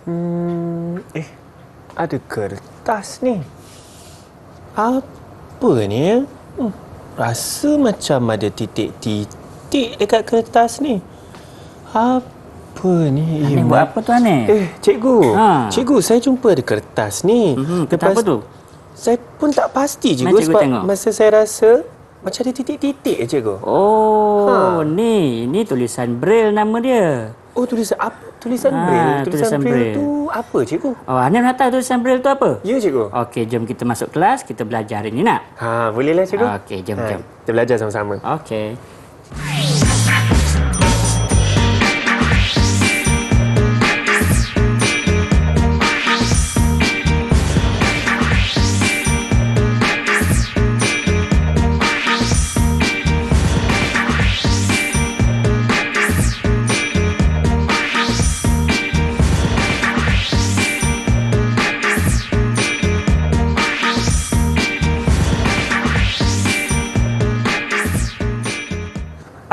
Eh, ada kertas ni. Apa ni ya? Rasa macam ada titik-titik dekat kertas ni. Apa ni? Hanif buat apa tu Hanif? Cikgu. Cikgu, saya jumpa ada kertas ni. Kertas apa tu? Saya pun tak pasti, cikgu. Mari cikgu sebab tengok. masa saya rasa macam ada titik-titik, cikgu. Oh, ni tulisan Braille nama dia. Oh, tulisan apa? Tulisan Braille. Tulisan Braille tu apa, cikgu? Oh, Hanif nak tahu tulisan Braille tu apa? Ya, cikgu. Okey, jom kita masuk kelas, kita belajar hari ni nak? Bolehlah, cikgu. Okey, jom. Kita belajar sama-sama. Okey.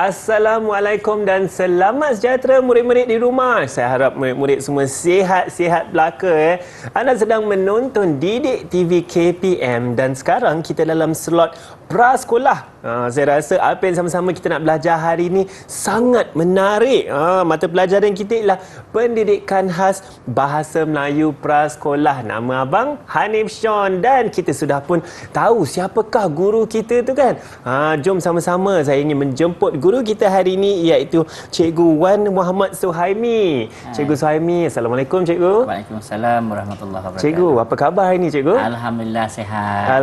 Assalamualaikum dan selamat sejahtera murid-murid di rumah. Saya harap murid-murid semua sihat-sihat belaka. Anda sedang menonton Didik TV KPM dan sekarang kita dalam slot prasekolah. Saya rasa apa yang sama-sama kita nak belajar hari ini sangat menarik. Mata pelajaran kita ialah Pendidikan Khas Bahasa Melayu Prasekolah. Nama abang Hanif Sean dan kita sudah pun tahu siapakah guru kita tu kan. Jom sama-sama saya ingin menjemput guru kita hari ini iaitu Cikgu Wan Muhammad Suhaimi. Cikgu Suhaimi, Assalamualaikum cikgu. Waalaikumsalam warahmatullahi wabarakatuh. Cikgu, apa khabar hari ini cikgu? Alhamdulillah sihat.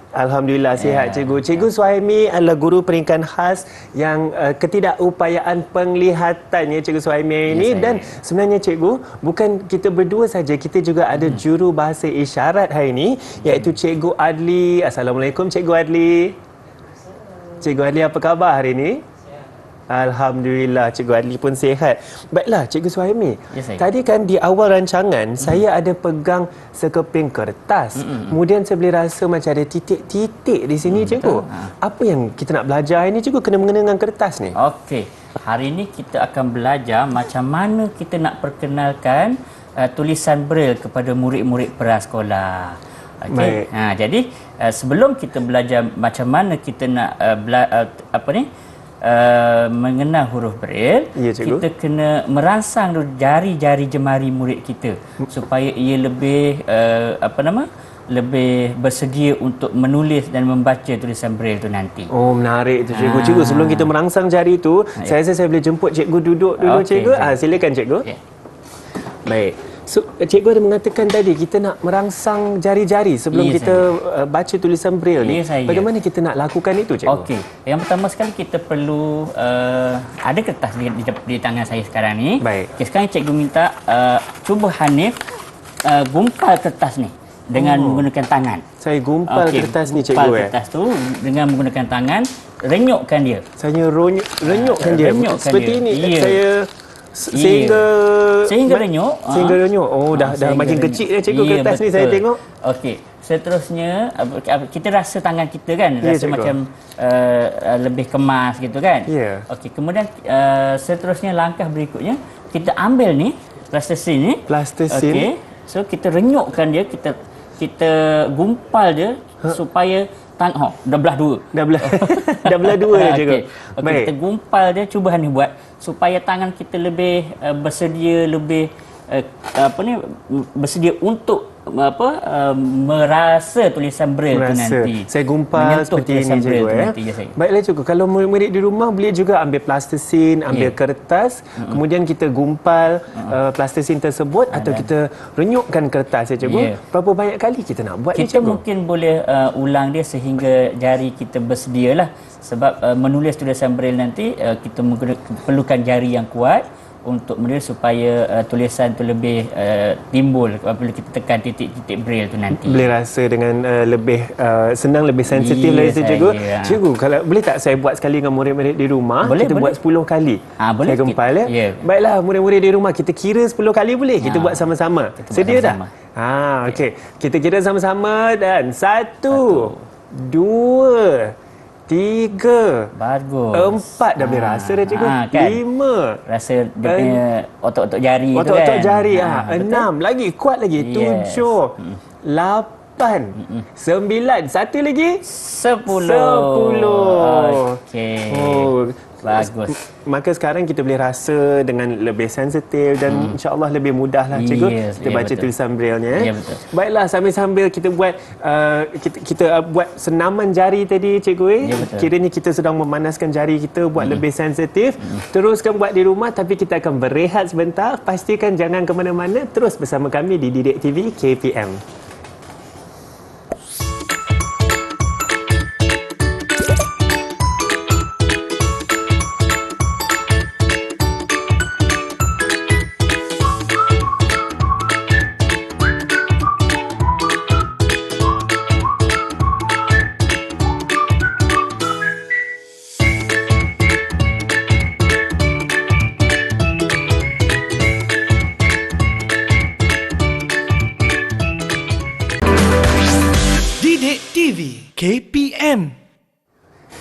Alhamdulillah sihat cikgu. Cikgu Suhaimi adalah guru pendidikan khas yang ketidakupayaan penglihatan ya cikgu Suhaimi ini dan sebenarnya cikgu bukan kita berdua saja, kita juga ada juru bahasa isyarat hari ini iaitu Cikgu Adli. Assalamualaikum Cikgu Adli. Cikgu Adli apa khabar hari ini? Alhamdulillah, Cikgu Adli pun sihat. Baiklah, Cikgu Suhaimi. Tadi kan di awal rancangan, saya ada pegang sekeping kertas. Kemudian saya boleh rasa macam ada titik-titik di sini, Cikgu. Apa yang kita nak belajar ini, Cikgu? Kena mengena dengan kertas ni. Okey. Hari ini kita akan belajar macam mana kita nak perkenalkan tulisan Braille kepada murid-murid prasekolah. Okey. Jadi sebelum kita belajar macam mana kita nak mengenal huruf Braille, kita kena merangsang jari-jari jemari murid kita supaya ia lebih lebih bersedia untuk menulis dan membaca tulisan Braille tu nanti. Oh, menarik tu cikgu. Cikgu, sebelum kita merangsang jari tu, saya rasa saya boleh jemput cikgu duduk dulu cikgu. Silakan cikgu. Baik. So, cikgu ada mengatakan tadi kita nak merangsang jari-jari sebelum kita baca tulisan Braille ni. Bagaimana kita nak lakukan itu, cikgu? Okey. Yang pertama sekali kita perlu ada kertas di tangan saya sekarang ni. Baik. Okay, sekarang cikgu minta cuba Hanif gumpal kertas ni dengan menggunakan tangan. Saya gumpal kertas ni, cikgu. Gumpal kertas tu dengan menggunakan tangan, renyukkan dia. Saya renyukkan dia. Seperti ini. Saya sehingga renyuk. Oh, dah makin kecil dah cikgu kertas ni saya tengok. Okey. Seterusnya kita rasa tangan kita kan rasa macam lebih kemas gitu kan. Okey, kemudian seterusnya langkah berikutnya kita ambil ni plastisin ni. Plastisin. Okey. So kita renyukkan dia, kita gumpal dia supaya dah belah dua. Dah belah dua dah cikgu. Okey, kita gumpal dia, cuba Hanif buat supaya tangan kita lebih bersedia, lebih bersedia untuk merasa tulisan Braille tu nanti. Saya gumpal seperti ini cikgu. Baiklah cikgu, kalau murid-murid di rumah boleh juga ambil plastisin, ambil kertas, kemudian kita gumpal plastisin tersebut atau kita renyukkan kertas ya cikgu. Berapa banyak kali kita nak buat ni cikgu? Kita mungkin boleh ulang dia sehingga jari kita bersedialah. Sebab menulis tulisan Braille nanti kita perlukan jari yang kuat untuk menulis supaya tulisan tu lebih timbul apabila kita tekan titik-titik Braille tu nanti. Boleh rasa dengan lebih senang, lebih sensitif lagi cikgu. Cikgu, kalau boleh tak saya buat sekali dengan murid-murid di rumah? Kita buat 10 kali. Boleh. Saya gumpal ya. Baiklah murid-murid di rumah, kita kira 10 kali boleh? Kita buat sama-sama. Sedia dah? Okey. Kita kira sama-sama dan 1, 2, 3, Bagus. 4 dah boleh rasa dah cikgu. Kan? 5. Rasa dia punya otot-otot jari tu kan. Otot-otot jari. Betul? 6. Lagi kuat lagi. Yes. 7. 8. 9. Satu lagi. 10. 10. Okey. Oh, bagus. Maka sekarang kita boleh rasa dengan lebih sensitif dan insya-Allah lebih mudahlah cikgu. Yes, Kita ya, baca betul. tulisan braille-nya. Ya, betul. Baiklah, sambil-sambil kita buat kita buat senaman jari tadi cikgu. Ya, betul. Kiranya kita sedang memanaskan jari kita buat lebih sensitif. Teruskan buat di rumah, tapi kita akan berehat sebentar. Pastikan jangan ke mana-mana. Terus bersama kami di Didik TV KPM. Didik TV KPM.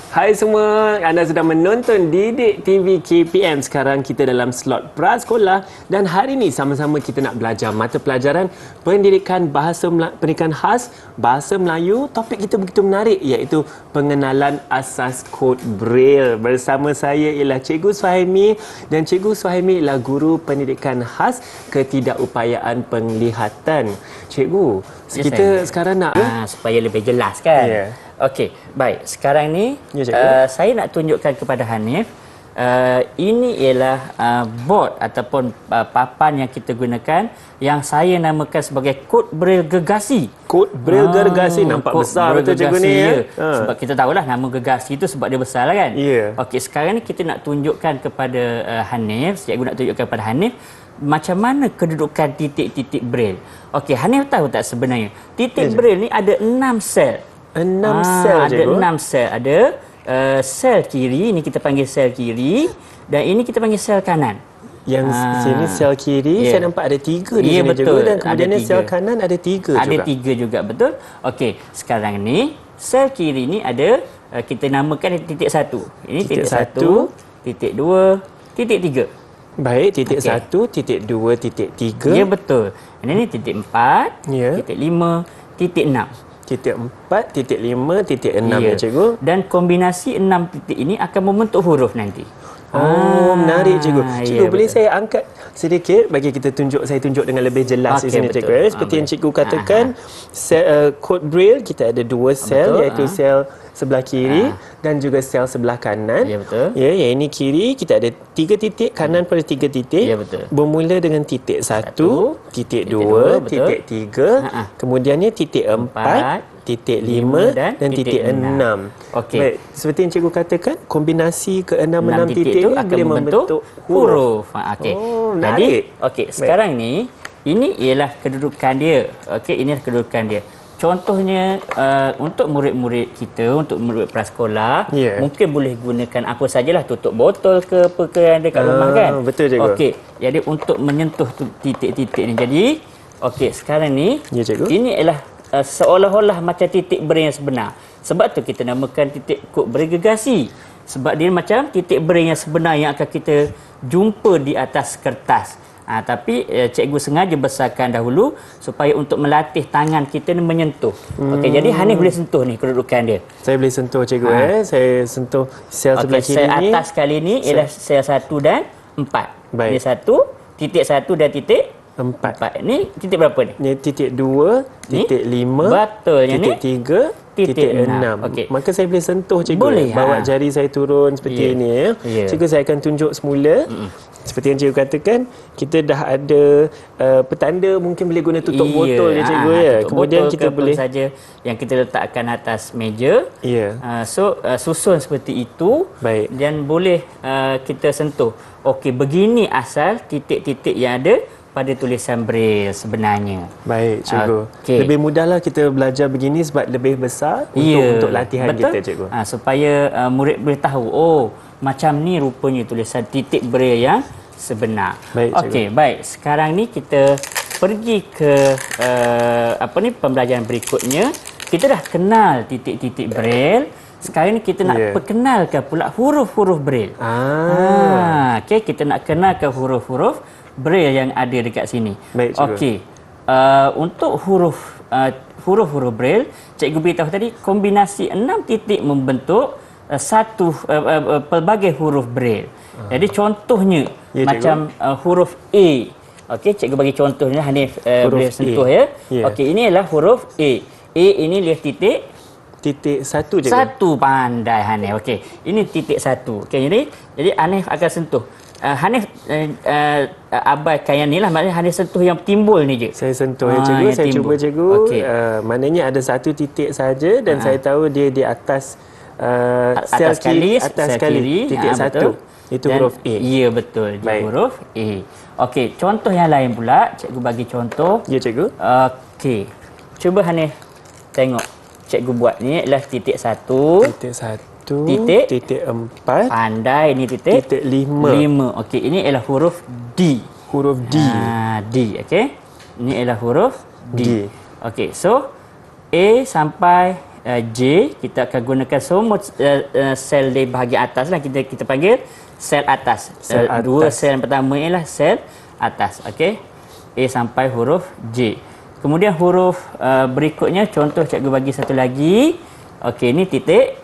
Hai semua, anda sedang menonton Didik TV KPM. Sekarang kita dalam slot prasekolah dan hari ini sama-sama kita nak belajar mata pelajaran pendidikan pendidikan khas bahasa Melayu. Topik kita begitu menarik iaitu pengenalan asas kod Braille. Bersama saya ialah Cikgu Suhaimi dan Cikgu Suhaimi ialah guru pendidikan khas ketidakupayaan penglihatan. Cikgu, kita sekarang nak Supaya lebih jelas kan. Ya. Okey, baik. Sekarang ni Ya, cikgu. saya nak tunjukkan kepada Hanif. Ini ialah board ataupun papan yang kita gunakan yang saya namakan sebagai kod Braille gergasi. kod Braille gergasi. Nampak kod besar Braille betul cikgu ni ya. Sebab kita tahulah nama gergasi itu sebab dia besar lah kan. Ya. Okey, sekarang ni kita nak tunjukkan kepada Hanif, cikgu nak tunjukkan kepada Hanif macam mana kedudukan titik-titik Braille. Okey, Hanif tahu tak sebenarnya titik Braille ni ada 6 sel. 6 sel ada cikgu. 6 sel. Ada sel kiri, ini kita panggil sel kiri, dan ini kita panggil sel kanan. Yang sini sel kiri, Ya. saya nampak ada 3 di Ya, sini betul. cikgu. Dan kemudian Ada sel 3. kanan ada 3 juga. Ada 3 juga, betul. Okey, sekarang ni sel kiri ni ada kita namakan titik 1. Ini Titik titik 1, satu. titik 2, titik 3. Baik, titik Okey. 1, titik 2, titik 3. Ya, betul. Ini titik 4, Ya. titik 5, titik 6. Titik 4, titik 5, titik 6 ya cikgu. Dan kombinasi 6 titik ini akan membentuk huruf nanti. Oh, menarik cikgu. Cikgu, ya, boleh betul. saya angkat sedikit bagi saya tunjuk dengan lebih jelas di Okey, sini betul. cikgu. Seperti yang Boleh. cikgu katakan, kod Braille kita ada 2 sel Betul, iaitu sel sebelah kiri dan juga sel sebelah kanan. Ya, betul. Ya, yang ini kiri kita ada 3 titik, kanan pada 3 titik. Ya, betul. Bermula dengan titik 1, titik titik 2, dua, betul. titik 3, kemudiannya titik 4, titik 5 dan titik 6. Okey. Baik, seperti yang cikgu katakan, kombinasi ke-6 titik itu ni akan boleh membentuk huruf. Okey. Oh, Jadi, menarik. okey, sekarang ni ini ialah kedudukan dia. Okey, ini adalah kedudukan dia. Contohnya untuk murid-murid kita, untuk murid prasekolah, Ya. mungkin boleh gunakan apa sajalah, tutup botol ke apa ke yang ada kat rumah kan. betul, cikgu. Okey, jadi untuk menyentuh titik-titik ni. Jadi, okey, sekarang ni Ya, cikgu. ini ialah seolah-olah macam titik Braille yang sebenar. Sebab tu kita namakan titik kod Braille gergasi. Sebab dia macam titik Braille yang sebenar yang akan kita jumpa di atas kertas. Tapi cikgu sengaja besarkan dahulu supaya untuk melatih tangan kita ni menyentuh. Okey, jadi Hanif boleh sentuh ni kedudukan dia. Saya boleh sentuh cikgu Saya sentuh sel sebelah Okey, kiri sel ni. atas kali ni ialah sel 1 dan 4. Baik. Ini 1, titik 1 dan titik 4. 4. Ni titik berapa ni? Ni titik 2, Ni? titik 5, Betulnya ni? titik 3, Titik titik enam. 6. Okey. Maka saya boleh sentuh cikgu. Boleh, Bawa ha. jari saya turun seperti Ya. ini ya. Ya. Cikgu, saya akan tunjuk semula. Seperti yang cikgu katakan, kita dah ada petanda mungkin boleh guna tutup botol je cikgu ya. Tutup Kemudian botol kita ke apa boleh saja yang kita letakkan atas meja. Ya. Susun seperti itu. Baik. Dan boleh kita sentuh. Okey, begini asal titik-titik yang ada pada tulisan Braille sebenarnya. Baik, cikgu. Okey. Lebih mudahlah kita belajar begini sebab lebih besar untuk latihan betul? kita, cikgu. Supaya murid boleh tahu, oh, macam ni rupanya tulisan titik Braille yang sebenar. Baik, cikgu. Okey, baik. Sekarang ni kita pergi ke pembelajaran berikutnya. Kita dah kenal titik-titik Braille. sekarang ni kita nak perkenalkan pula huruf-huruf Braille. Okey, kita nak kenalkan huruf-huruf Braille yang ada dekat sini. Baik, cikgu. Okey. Untuk huruf-huruf Braille, cikgu beritahu tadi kombinasi 6 titik membentuk pelbagai huruf Braille. Jadi contohnya macam huruf A. Okey, cikgu bagi contohnya Hanif boleh sentuh ya. Okey, ini adalah huruf A. A ini dia titik satu je. Satu, pandai Hanif. Okey, ini titik satu. Okey, jadi Hanif akan sentuh. Hanif abaikan yang ni lah, maknanya Hanif sentuh yang timbul ni je. Saya sentuh ya cikgu, saya timbul. cuba cikgu. Okey. Maknanya ada satu titik saja dan saya tahu dia di atas sel kiri, titik satu. Itu huruf A. Ya, betul. Dia Baik. huruf A. Okey, contoh yang lain pula, cikgu bagi contoh. Ya cikgu. Okey. Cuba Hanif tengok. Cikgu buat ni adalah titik satu. Titik satu. Titik empat. Pandai, ini titik. Titik lima. Okey, ini adalah huruf D. Huruf D. D, okey. Ini adalah huruf D. D. Okey, so A sampai J kita akan gunakan semua sel di bahagian atas lah, kita panggil sel atas. Dua sel yang pertama ialah sel atas. Okey. A sampai huruf J. Kemudian huruf berikutnya, contoh cikgu bagi satu lagi. Okey, ini titik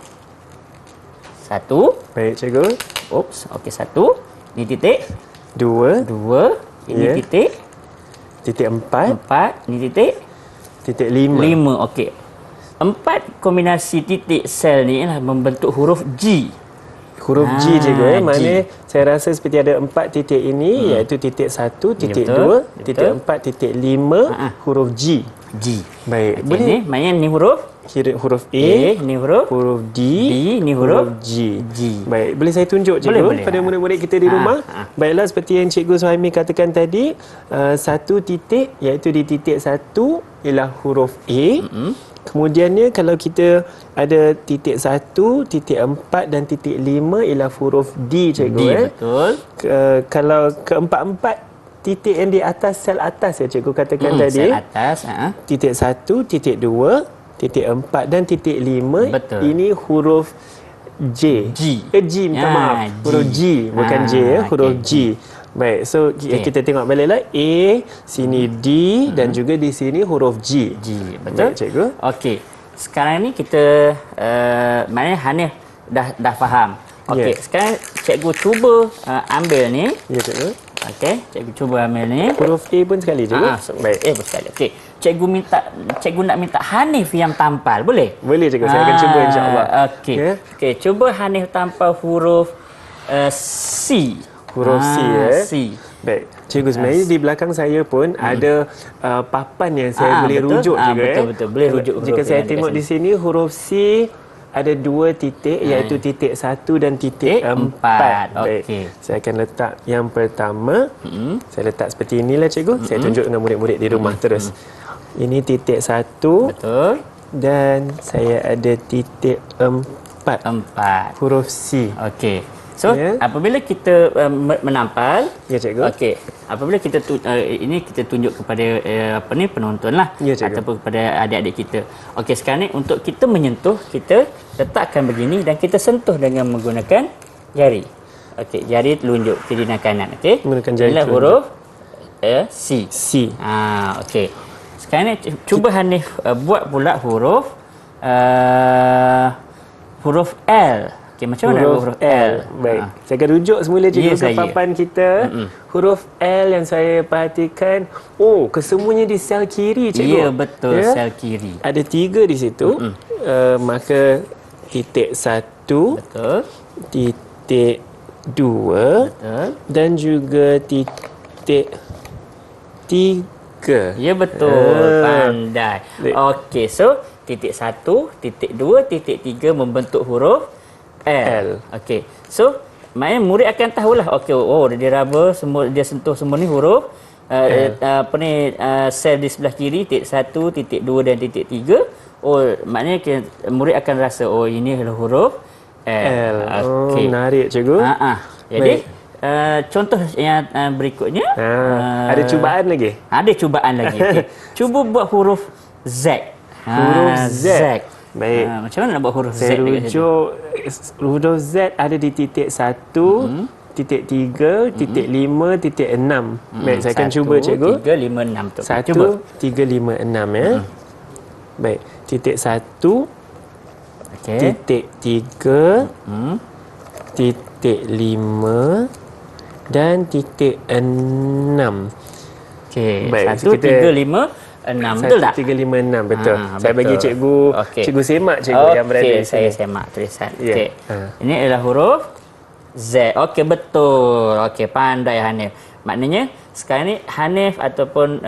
satu. Baik cikgu. Oops, okey satu. Ini titik Dua. Ini titik empat. Ini titik lima. Okey. 4 kombinasi titik sel ni ialah membentuk huruf G. Huruf G cikgu. G. Maknanya saya rasa seperti ada 4 titik ini, iaitu titik 1, titik 2, titik 4, titik 5, huruf G. Baik. Okay, boleh. Maknanya ni huruf huruf A, ni huruf D, ni huruf G. G. Baik, boleh saya tunjuk cikgu Boleh. pada murid-murid kita di rumah? Baiklah, seperti yang cikgu Suhaimi katakan tadi, satu titik iaitu di titik 1 ialah huruf A. Kemudiannya kalau kita ada titik 1, titik 4 dan titik 5 ialah huruf D cikgu. D, betul. Kalau keempat-empat titik yang di atas sel atas ya cikgu katakan tadi. Sel atas, Titik 1, titik 2, titik 4 dan titik 5. Betul. Ini huruf J. G, minta maaf. G. Huruf G, bukan J ya, huruf G. Baik, so kita tengok baliklah. A, sini D dan juga di sini huruf G. Betul. Baik, cikgu. Okey. Sekarang ni kita maknanya Hanif dah faham. Okey, sekarang cikgu cuba ambil ni. Ya, cikgu. Okey, cikgu cuba ambil ni. Huruf A pun sekali, cikgu. Baik. Pun sekali. Okey. Cikgu nak minta Hanif yang tampal, boleh? Boleh, cikgu. Saya akan cuba insya-Allah. Okey. Okey, cuba Hanif tampal huruf C. Huruf C ya. C. Baik. Cikgu, sebenarnya di belakang saya pun ada papan yang saya boleh rujuk juga. Betul. Boleh rujuk huruf jika saya yang tengok dekat di sini huruf C ada 2 titik iaitu titik 1 dan titik 4. Baik. Okey. Saya akan letak yang pertama. Saya letak seperti inilah cikgu. Saya tunjuk dengan murid-murid di rumah terus. Ini titik 1. Betul. Dan saya ada titik 4. Huruf C. Okey. So, apabila kita menampal, Ya, cikgu. okey, apabila kita ini kita tunjuk kepada penonton lah, Ya, cikgu. ataupun kepada adik-adik kita. Okey, sekarang ni untuk kita menyentuh, kita letakkan begini dan kita sentuh dengan menggunakan jari. Okey, jari telunjuk kiri dan kanan, okey. Menggunakan jari Inilah telunjuk. huruf C. Okey. Sekarang ni cuba Hanif buat pula huruf L. Okey, macam mana huruf L? Baik. Saya akan rujuk semula cikgu ke Ya, papan kita. Huruf L yang saya perhatikan, kesemuanya di sel kiri cikgu. Ya, betul, sel kiri. Ada 3 di situ. Maka titik 1, Betul. titik 2 Betul. dan juga titik 3. Ya, betul. Pandai. Okey, so titik 1, titik 2, titik 3 membentuk huruf L. Okey. So, maknanya murid akan tahulah. Okey, dia raba semua, dia sentuh semua ni huruf sel di sebelah kiri titik 1, titik 2 dan titik 3. Maknanya murid akan rasa ini adalah huruf L. Okey. Menarik cikgu. Jadi contoh yang berikutnya Ada cubaan lagi? Ada cubaan lagi. Okay. Cuba buat huruf Z. Huruf Z. Baik. Macam mana nak buat huruf Z Saya dekat situ? rujuk huruf Z ada di titik 1, titik 3, titik 5, titik 6. Baik, saya akan cuba cikgu. 3, 5, 6 tu. 1, Cuba. 3, 5, 6 ya. Baik, titik 1, Okey. titik 3, titik 5 dan titik 6. Okey. Baik, 1, kita- 3, 5, 6. Betul tak? 3, 5, 6 betul. Saya betul. bagi cikgu Okey. cikgu semak cikgu yang berada di saya sini. semak tulisan. Ya. Okey. Ha. Ini adalah huruf Z. Okey, betul. Okey, pandai Hanif. Maknanya sekarang ni Hanif ataupun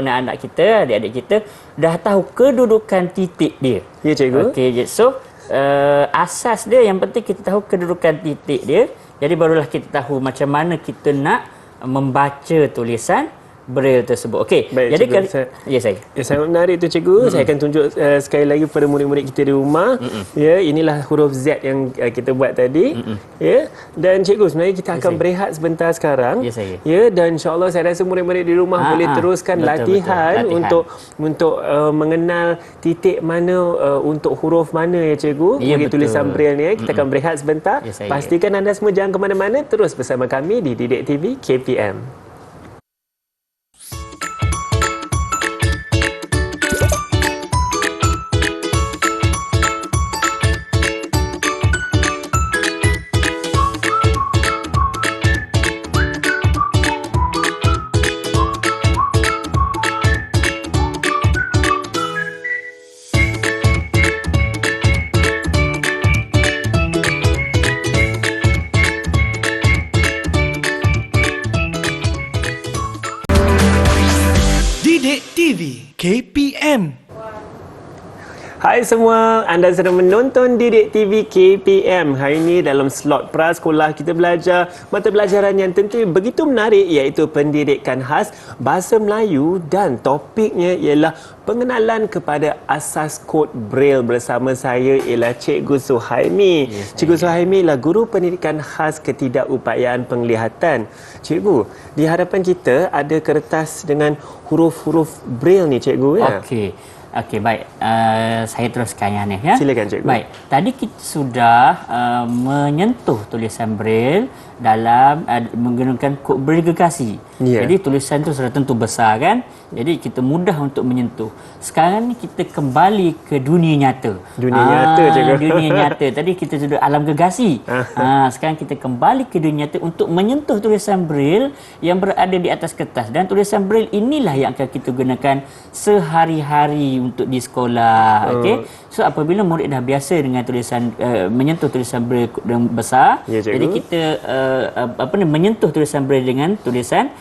anak kita, adik-adik kita dah tahu kedudukan titik dia. Ya cikgu. Okey, so asas dia yang penting kita tahu kedudukan titik dia. Jadi barulah kita tahu macam mana kita nak membaca tulisan Braille tersebut. Okey. Baik, Jadi cikgu, saya- ya saya. Ya, sangat menarik tu cikgu. Saya akan tunjuk sekali lagi kepada murid-murid kita di rumah. Ya, inilah huruf Z yang kita buat tadi. Ya, dan cikgu sebenarnya kita akan saya. berehat sebentar sekarang. Ya, saya. Ya, dan insya-Allah saya rasa murid-murid di rumah boleh teruskan betul, latihan betul. untuk mengenal titik mana untuk huruf mana ya cikgu. Ya, Bagi betul. tulisan Braille ni. Kita akan berehat sebentar. Ya, saya. Pastikan anda semua jangan ke mana-mana, terus bersama kami di Didik TV KPM. Didik TV KPM. Hai semua, anda sedang menonton Didik TV KPM. Hari ini dalam slot prasekolah kita belajar mata pelajaran yang tentu begitu menarik, iaitu pendidikan khas bahasa Melayu, dan topiknya ialah pengenalan kepada asas kod Braille. Bersama saya ialah Cikgu Suhaimi. Cikgu Suhaimi ialah guru pendidikan khas ketidakupayaan penglihatan. Cikgu, di hadapan kita ada kertas dengan huruf-huruf Braille ni cikgu ya. Okey. Okey, baik. Saya teruskan ya, Hanif ya. Silakan, cikgu. Baik. Tadi kita sudah menyentuh tulisan Braille dalam menggunakan kod Braille gergasi. Ya. Jadi tulisan tu sudah tentu besar kan? Jadi kita mudah untuk menyentuh. Sekarang ni kita kembali ke dunia nyata. Dunia nyata, cikgu. Dunia nyata. Tadi kita sudah alam gergasi. Sekarang kita kembali ke dunia nyata untuk menyentuh tulisan Braille yang berada di atas kertas. Dan tulisan Braille inilah yang akan kita gunakan sehari-hari untuk di sekolah. Okey. So apabila murid dah biasa dengan tulisan menyentuh tulisan Braille yang besar, Ya, cikgu. jadi kita menyentuh tulisan Braille dengan tulisan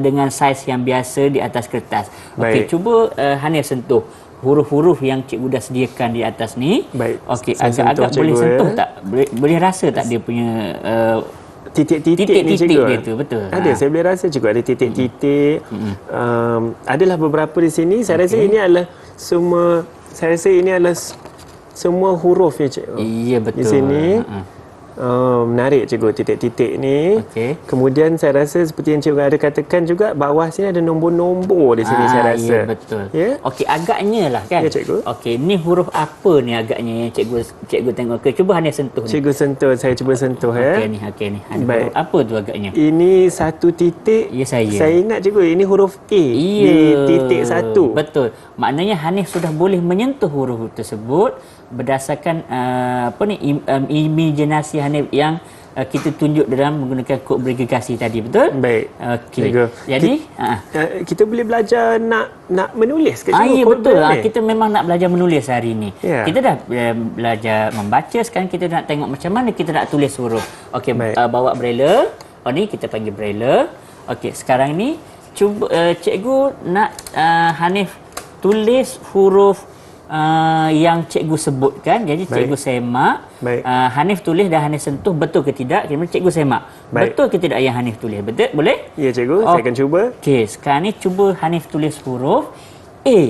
dengan saiz yang biasa di atas kertas. Okey, Baik. cuba Hanif sentuh huruf-huruf yang cikgu dah sediakan di atas ni. Baik, Okey, saya agak-agak sentuh, boleh cikgu, sentuh ya. tak? Boleh rasa tak dia punya Titik-titik ni titik-titik cikgu? dia tu, betul. Ada, saya boleh rasa cikgu ada titik-titik. Adalah beberapa di sini. Saya rasa ini adalah semua huruf ya cikgu. Ya, betul. Di sini. Menarik cikgu titik-titik ni. Okey. Kemudian saya rasa seperti yang cikgu ada katakan juga, bawah sini ada nombor-nombor di sini saya rasa. Ya, betul. Ya? Okey, agaknya lah kan. Ya, cikgu. Okey, ni huruf apa ni agaknya yang cikgu tengok. Okey, cuba Hanif sentuh ni. Cikgu sentuh, saya cuba sentuh Okey ya. ni. Ada Baik. huruf apa tu agaknya? Ini satu titik. Ya, saya. Saya ingat cikgu, ini huruf A di titik 1. Betul. Maknanya Hanif sudah boleh menyentuh huruf tersebut berdasarkan imajinasi Hanif yang kita tunjuk dalam menggunakan kod Braille gergasi tadi, betul? Baik. Okey. Cikgu. Jadi, Kita boleh belajar nak menulis ke cikgu? ya kod betul. Braille ni? Kita memang nak belajar menulis hari ini. Ya. Kita dah belajar membaca, sekarang kita nak tengok macam mana kita nak tulis huruf. Okey, Baik. bawa Braille. Ni kita panggil Braille. Okey, sekarang ni cuba cikgu nak Hanif tulis huruf yang cikgu sebutkan. Jadi cikgu semak. Baik. Hanif tulis dan Hanif sentuh, betul ke tidak? Kemudian cikgu semak. Baik. Betul ke tidak yang Hanif tulis? Betul? Boleh? Ya cikgu, saya akan cuba. Okey, sekarang ni cuba Hanif tulis huruf A.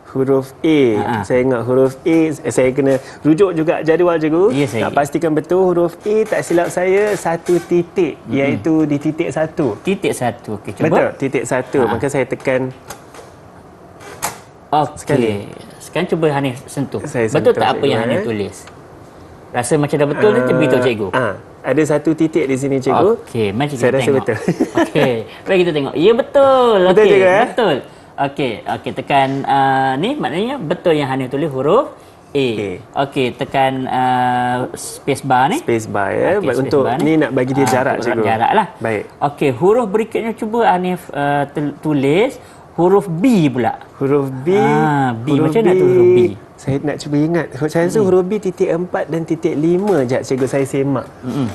Huruf A. Saya ingat huruf A. Saya kena rujuk juga jadual cikgu. Ya, saya. Nak pastikan betul huruf A, tak silap saya satu titik, iaitu di titik 1. Titik 1. Okey, cuba. Betul, titik 1. Maka saya tekan Okey. sekali. Sekarang cuba Hanif sentuh. Saya Betul sentuh, tak apa cikgu, yang Hanif tulis? Rasa macam dah betul ni, beritahu cikgu. Ada satu titik di sini cikgu. Okey, mari kita Saya rasa tengok. betul. Okey, mari kita tengok. Ya betul. Betul Okey, juga, betul. Okey, tekan ni maknanya betul yang Hanif tulis huruf A. Okey, tekan space bar ni. Space bar ya. Okey, Baik, space untuk bar ni nak bagi dia jarak untuk cikgu. jarak lah. Baik. Okey, huruf berikutnya cuba Hanif tulis huruf B pula. Huruf B. B. Macam mana tu huruf B? Saya nak cuba ingat. Saya rasa huruf B titik 4 dan titik 5 je cikgu saya semak.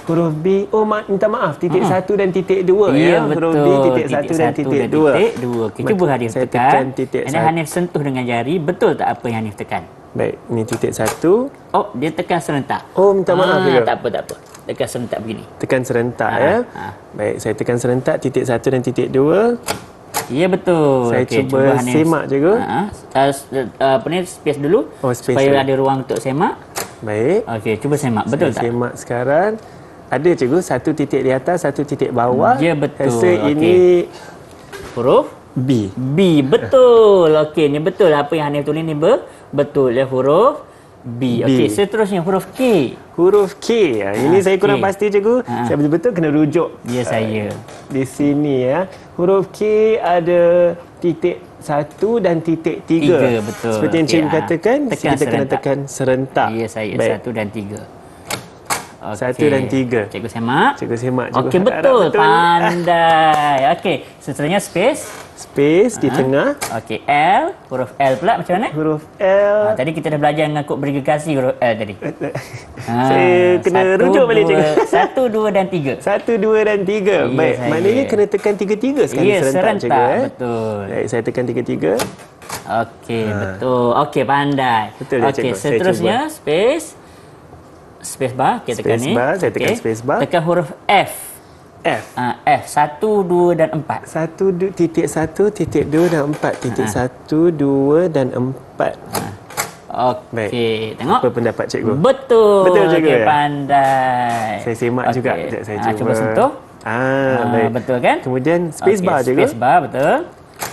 Huruf B, minta maaf, titik 1 dan titik 2 Ya, ya. betul. Huruf B titik 1 dan titik 2. Okey, cuba Hanif Saya tekan. tekan titik Dan Hanif sentuh dengan jari. Betul tak apa yang Hanif tekan? Baik, ni titik 1. Oh, dia tekan serentak. Oh, minta maaf juga. Tak apa. Tekan serentak begini. Tekan serentak ya. Baik, saya tekan serentak titik 1 dan titik 2. Ya, betul. Saya Okey, cuba Hanif semak cikgu. apa ni, space dulu. Oh, space supaya dulu. ada ruang untuk semak. Baik. Okey, cuba semak. Betul Saya tak? semak sekarang. Ada cikgu, satu titik di atas, satu titik bawah. Ya, betul. Rasa Okey. ini Huruf B. B. Betul. Okey, ni betul apa yang Hanif tulis ni betul ya, huruf B. Okey, seterusnya huruf K. Huruf K. Ini saya kurang K. pasti cikgu. Saya betul-betul kena rujuk. Ya, saya. Di sini ya. Huruf K ada titik 1 dan titik 3. Tiga, betul. Seperti yang Okey, cikgu katakan, tekan kita kena serentak. tekan serentak. Ya, saya. Baik. 1 dan 3. Satu dan 3. Cikgu semak. Cikgu semak. Cikgu Okey, harap betul. Pandai. Okey, seterusnya space. Space di tengah. Okey, L. Huruf L pula macam mana? Huruf L. Tadi kita dah belajar dengan kod bergergasi huruf L tadi. Saya kena rujuk balik cikgu. 1, 2 dan 3. 1, 2 dan 3. Ya, Baik, saya. maknanya kena tekan 3-3 sekali Ya, serentak cikgu. betul. Baik, saya tekan 3-3. Okey, betul. Okey, pandai. Betul ya, Okey, cikgu. Saya seterusnya space bar. Kita tekan Space ni. bar, saya tekan Okey. space bar. Tekan huruf F. F. F 1, 2 dan 4. 1, titik 1, titik 2 dan 4. Titik 1, 2 dan 4. Okey, tengok. Apa pendapat cikgu? Betul. Betul, cikgu, Okey, ya? pandai. Saya semak juga. Sekejap saya cuba. Cuba sentuh. Baik. Betul kan? Kemudian space bar cikgu. Space bar, betul.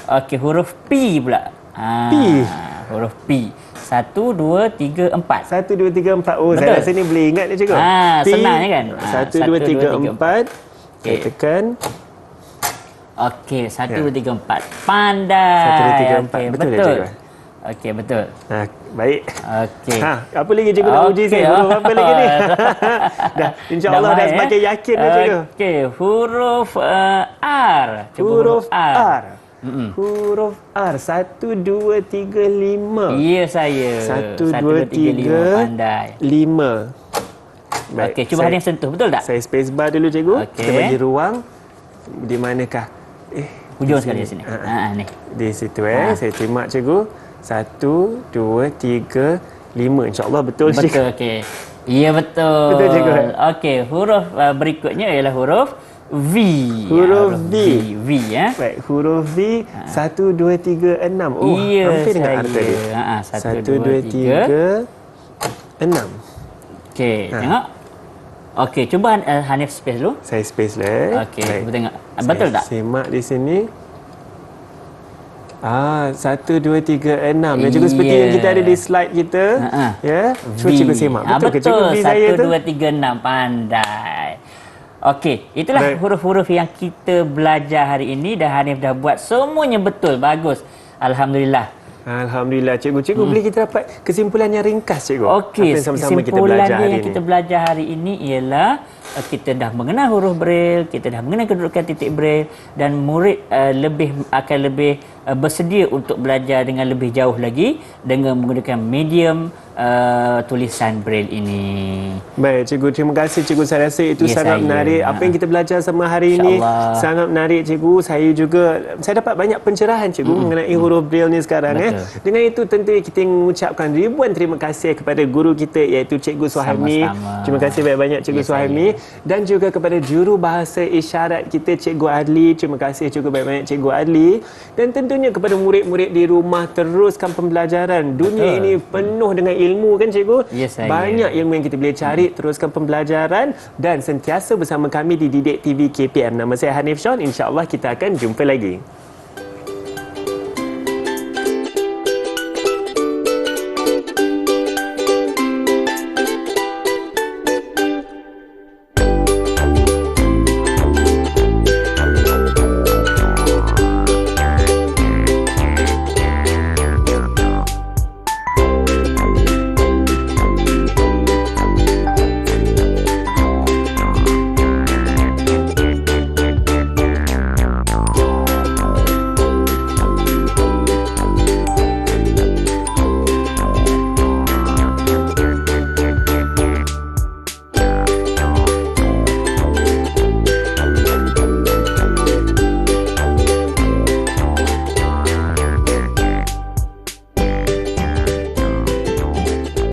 Okey, huruf P pula. P. Huruf P. 1, 2, 3, 4. 1, 2, 3, 4. Oh, Betul. saya rasa ni boleh ingat ni cikgu. Senang je kan? 1, 2, 3, 4. Saya Okey. tekan. Okey, 1, 2, 3, 4. Pandai. 1, 2, 3, 4. Okey, Betul tak, betul. cikgu? Okey, betul. Baik. Okey. Apa lagi cikgu nak uji saya? Huruf apa lagi ni? Dah, insya-Allah dah baik, semakin yakin dah cikgu. Okey, huruf R. Cuba Huruf R. Mm-mm. Huruf R. 1, 2, 3, 5. Ya, saya. 1, 2, 3, Pandai. 5. Okey, cuba Hanif sentuh. Betul tak? Saya space bar dulu cikgu. Okey. Kita bagi ruang. Di manakah? Hujung sekali di sini. Ni. Di situ saya semak cikgu. 1, 2, 3, 5. InsyaAllah betul cikgu. Betul, okey. Ya, betul. Betul, cikgu. Okey, huruf berikutnya ialah huruf V. Huruf V. V ya. Baik, huruf V. 1, 2, 3, 6. Oh, Ya, hampir dengan R tadi. 1, 2, 3, 6. Okey, tengok. Okey, cuba Hanif space dulu. Saya space lah. Okey, cuba tengok. Betul tak? Semak di sini. 1, 2, 3, 6. Ya, cikgu seperti yang kita ada di slide kita. Ya. Cuba cikgu semak. Betul ke cikgu V saya tu? 1, 2, 3, 6. Pandai. Okey, itulah Baik. huruf-huruf yang kita belajar hari ini dan Hanif dah buat semuanya betul. Bagus. Alhamdulillah. Alhamdulillah cikgu. Cikgu boleh kita dapat kesimpulan yang ringkas cikgu. Okey, Apa yang sama-sama kita kesimpulan belajar dia hari yang ini? kita belajar hari ini ialah kita dah mengenal huruf Braille, kita dah mengenal kedudukan titik Braille dan murid akan lebih bersedia untuk belajar dengan lebih jauh lagi dengan menggunakan medium tulisan Braille ini. Baik cikgu, terima kasih cikgu. Saya rasa itu Ya, sangat saya. menarik. Apa yang kita belajar sama hari ini InsyaAllah. sangat menarik cikgu. Saya dapat banyak pencerahan cikgu mengenai huruf Braille ni sekarang. Betul. Dengan itu tentu kita mengucapkan ribuan terima kasih kepada guru kita iaitu Cikgu Suhaimi. Sama-sama. Terima kasih banyak-banyak Cikgu Ya, Suhaimi. Dan juga kepada juru bahasa isyarat kita Cikgu Adli. Terima kasih juga banyak-banyak Cikgu Adli. Dan tentunya kepada murid-murid di rumah, teruskan pembelajaran. Dunia Betul. ini penuh dengan ilmu kan cikgu? Ya, saya. Banyak ilmu yang kita boleh cari. Teruskan pembelajaran dan sentiasa bersama kami di Didik TV KPM. Nama saya Hanif Sean. InsyaAllah kita akan jumpa lagi.